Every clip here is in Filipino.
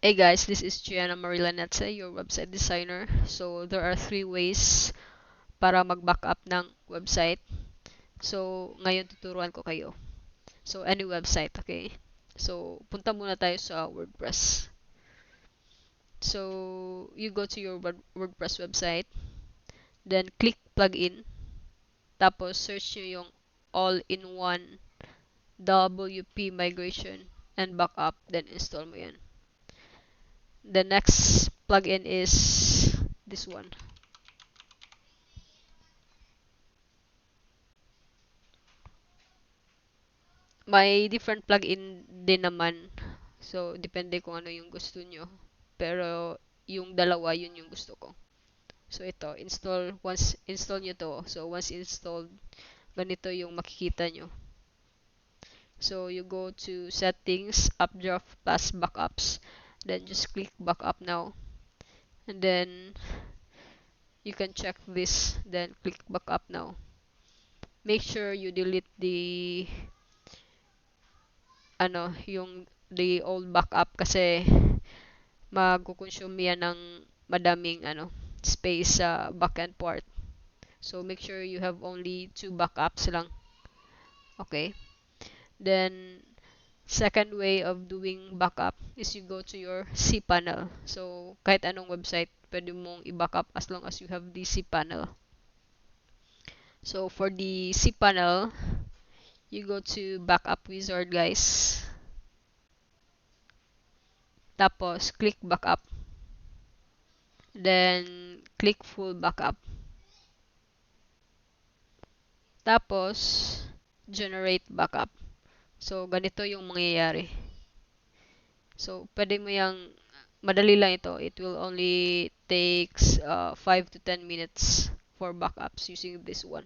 Hey guys, this is Gianna Marila Netze, your website designer. So, there are three ways para mag-backup ng website. So, ngayon tuturuan ko kayo. So, any website, okay? So, punta muna tayo sa WordPress. So, you go to your WordPress website, then click plugin, tapos search nyo yung all-in-one WP migration and backup, then install mo yan. The next plugin is this one. May different plugin din naman. So, depende kung ano yung gusto nyo. Pero, yung dalawa, yun yung gusto ko. So, ito, once install nyo to. So, once installed, ganito yung makikita nyo. So, you go to settings, updraft plus backups. Then, just click backup now. And then, you can check this. Then, click backup now. Make sure you delete yung the old backup kasi magkukonsume yan ng madaming space sa backend part. So make sure you have only 2 backups lang. Okay? Then second way of doing backup is you go to your cPanel. So kahit anong website pwede mong i-backup as long as you have the cPanel. So for the cPanel, you go to backup wizard guys. Tapos click backup. Then, click full backup. Tapos, generate backup. So, ganito yung mangyayari. So, pwede mo madali lang ito. It will only takes 5 to 10 minutes for backups using this one.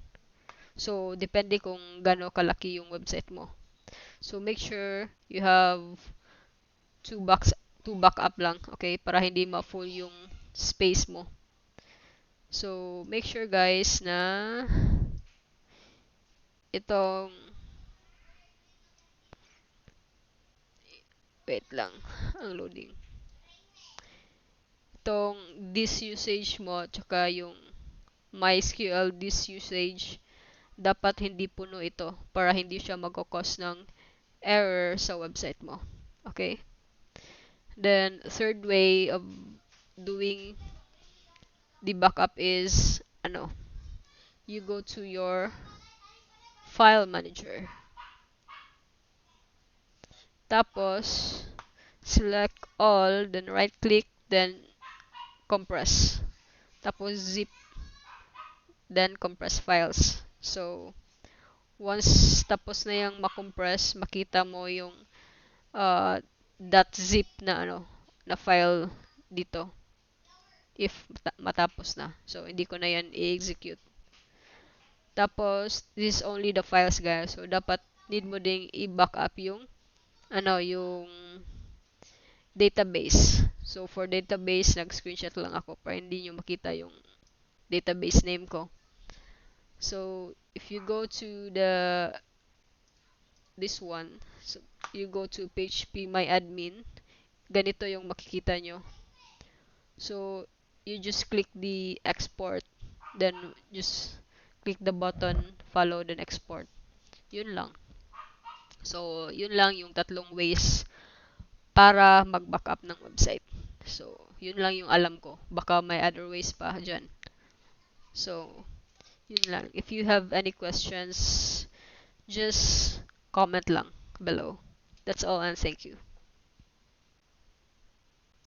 So, depende kung gaano kalaki yung website mo. So, make sure you have 2 backup lang, okay? Para hindi ma-full yung space mo. So, make sure guys na itong wait lang ang loading. Itong this usage mo tsaka yung MySQL this usage dapat hindi puno ito para hindi siya magkakos ng error sa website mo. Okay? Then, third way of doing the backup is you go to your file manager. Tapos, select all, then right click, then compress. Tapos zip, then compress files. So, once tapos na yung makompress, makita mo yung .zip na file dito. If matapos na. So, hindi ko na yan i-execute. Tapos, this is only the files guys. So, dapat need mo ding i-backup yung yung database. So, for database, nag-screenshot lang ako para hindi nyo makita yung database name ko. So, if you go to this one, so you go to phpMyAdmin, ganito yung makikita nyo. So, you just click the export, then just click the button, follow, then export. Yun lang. So, yun lang yung tatlong ways para mag-backup ng website. So, yun lang yung alam ko. Baka may other ways pa dyan. So, yun lang. If you have any questions, just comment lang below. That's all and thank you.